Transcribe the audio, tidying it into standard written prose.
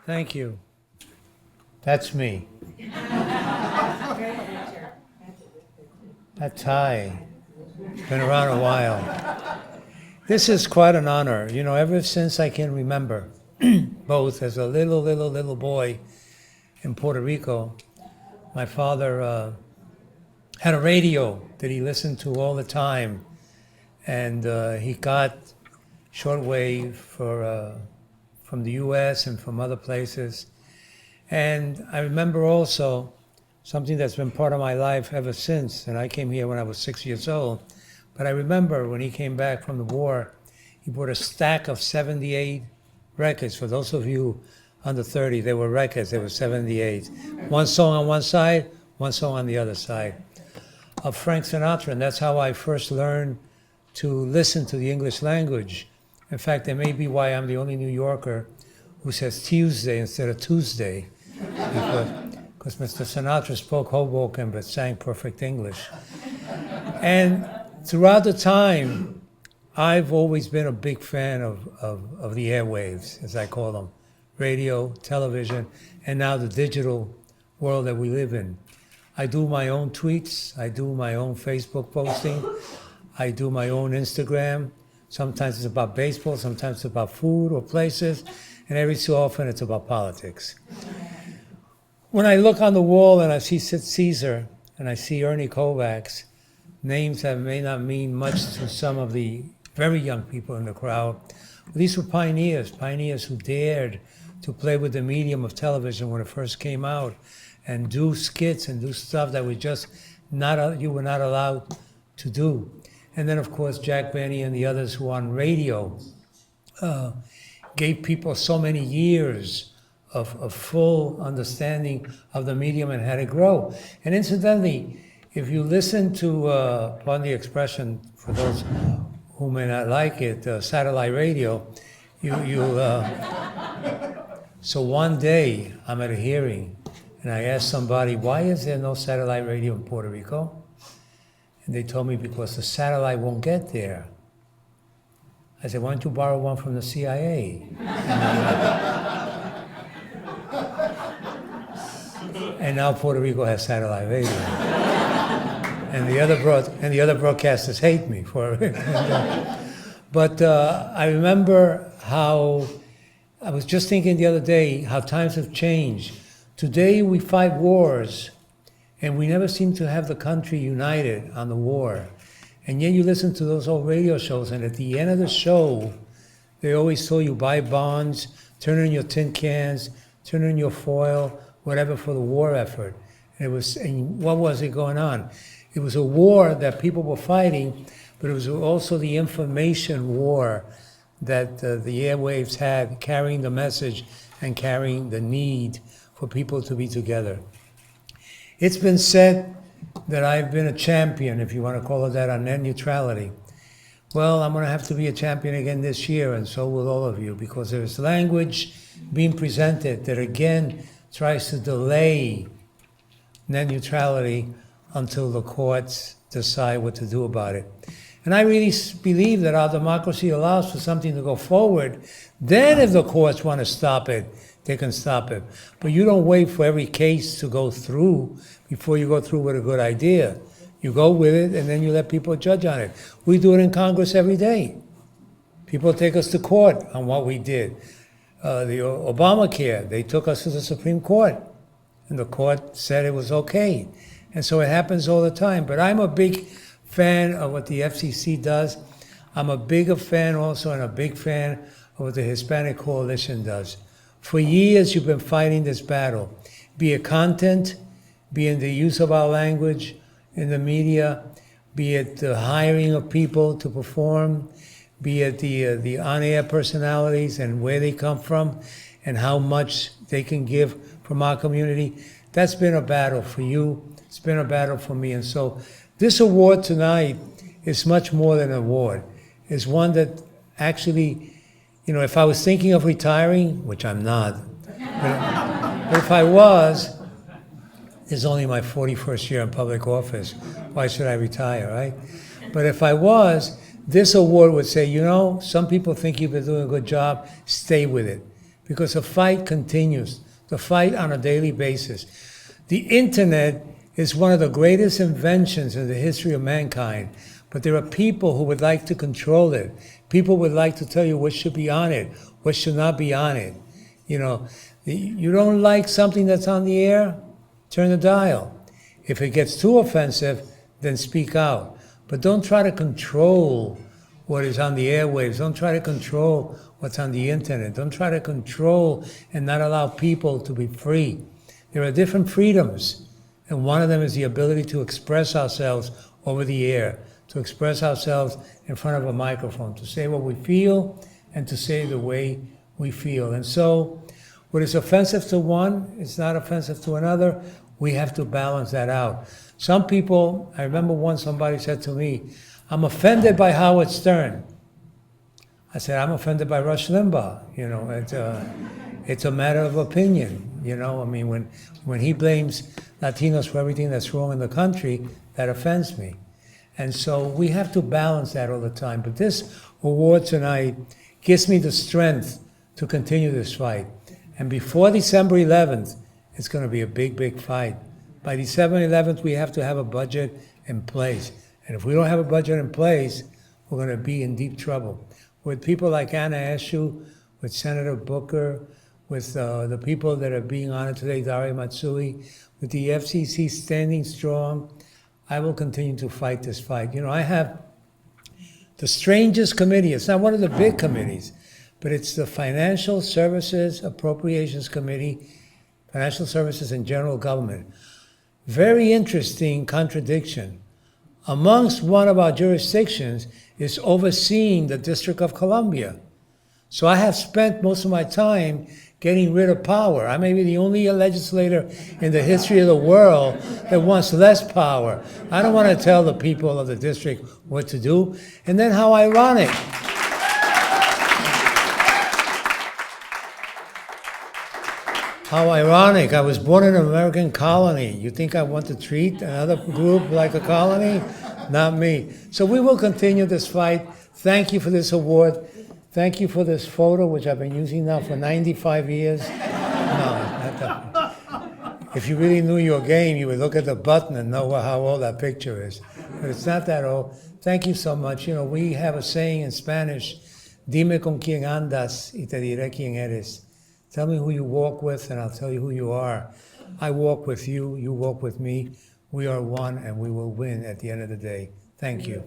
Thank you. That's me. That tie. Been around a while. This is quite an honor. You know, ever since I can remember, both as a little boy in Puerto Rico, my father had a radio that he listened to all the time, and he got shortwave from the U.S. and from other places. And I remember also something that's been part of my life ever since, and I came here when I was 6 years old. But I remember when he came back from the war, he brought a stack of 78 records. For those of you under 30, they were records, they were 78. One song on one side, one song on the other side, of Frank Sinatra. And that's how I first learned to listen to the English language. In fact, that may be why I'm the only New Yorker who says Tuesday instead of Tuesday, because Mr. Sinatra spoke Hoboken but sang perfect English. And throughout the time, I've always been a big fan of the airwaves, as I call them, radio, television, and now the digital world that we live in. I do my own tweets, I do my own Facebook posting, I do my own Instagram. Sometimes it's about baseball, sometimes it's about food or places, and every so often it's about politics. When I look on the wall and I see Sid Caesar and I see Ernie Kovacs, names that may not mean much to some of the very young people in the crowd, these were pioneers who dared to play with the medium of television when it first came out and do skits and do stuff that was just you were not allowed to do. And then, of course, Jack Benny and the others who on radio gave people so many years of full understanding of the medium and how to grow. And incidentally, if you listen to, pardon the expression, for those who may not like it, satellite radio, so one day I'm at a hearing and I asked somebody, why is there no satellite radio in Puerto Rico? And they told me because the satellite won't get there. I said, why don't you borrow one from the CIA? And now Puerto Rico has satellite radio. And the other broadcasters hate me for it. But I remember how, I was just thinking the other day, how times have changed. Today we fight wars, and we never seem to have the country united on the war. And yet you listen to those old radio shows, and at the end of the show, they always told you buy bonds, turn in your tin cans, turn in your foil, whatever for the war effort. And what was it going on? It was a war that people were fighting, but it was also the information war that the airwaves had, carrying the message and carrying the need for people to be together. It's been said that I've been a champion, if you want to call it that, on net neutrality. Well, I'm going to have to be a champion again this year, and so will all of you, because there's language being presented that again tries to delay net neutrality until the courts decide what to do about it. And I really believe that our democracy allows for something to go forward. Then if the courts want to stop it, they can stop it. But you don't wait for every case to go through before you go through with a good idea. You go with it and then you let people judge on it. We do it in Congress every day. People take us to court on what we did. The Obamacare, they took us to the Supreme Court and the court said it was okay. And so it happens all the time. But I'm a big fan of what the FCC does. I'm a bigger fan also, and a big fan of what the Hispanic Coalition does. For years, you've been fighting this battle, be it content, be it the use of our language in the media, be it the hiring of people to perform, be it the on-air personalities and where they come from and how much they can give from our community. That's been a battle for you. It's been a battle for me. And so this award tonight is much more than an award. It's one that actually, you know, if I was thinking of retiring, which I'm not, but if I was, it's only my 41st year in public office. Why should I retire, right? But if I was, this award would say, you know, some people think you've been doing a good job, stay with it. because the fight continues, the fight on a daily basis. The internet is one of the greatest inventions in the history of mankind, but there are people who would like to control it. People would like to tell you what should be on it, what should not be on it. You know, you don't like something that's on the air, turn the dial. If it gets too offensive, then speak out. But don't try to control what is on the airwaves. Don't try to control what's on the internet. Don't try to control and not allow people to be free. There are different freedoms, and one of them is the ability to express ourselves over the air, to express ourselves in front of a microphone, to say what we feel and to say the way we feel. And so what is offensive to one is not offensive to another. We have to balance that out. Some people, I remember once somebody said to me, I'm offended by Howard Stern. I said, I'm offended by Rush Limbaugh. You know, it's a matter of opinion. You know, I mean, when he blames Latinos for everything that's wrong in the country, that offends me. And so we have to balance that all the time. But this award tonight gives me the strength to continue this fight. And before December 11th, it's going to be a big, big fight. By December 11th, we have to have a budget in place. And if we don't have a budget in place, we're going to be in deep trouble. With people like Anna Eshoo, with Senator Booker, with the people that are being honored today, Daria Matsui, with the FCC standing strong, I will continue to fight this fight. You know, I have the strangest committee. It's not one of the big committees, but it's the Financial Services Appropriations Committee, Financial Services and General Government. Very interesting contradiction. Amongst one of our jurisdictions is overseeing the District of Columbia. So I have spent most of my time getting rid of power. I may be the only legislator in the history of the world that wants less power. I don't want to tell the people of the district what to do. And then how ironic. How ironic. I was born in an American colony. You think I want to treat another group like a colony? Not me. So we will continue this fight. Thank you for this award. Thank you for this photo, which I've been using now for 95 years. No, if you really knew your game, you would look at the button and know how old that picture is. But it's not that old. Thank you so much. You know, we have a saying in Spanish, dime con quién andas y te diré quién eres. Tell me who you walk with and I'll tell you who you are. I walk with you, you walk with me. We are one and we will win at the end of the day. Thank you.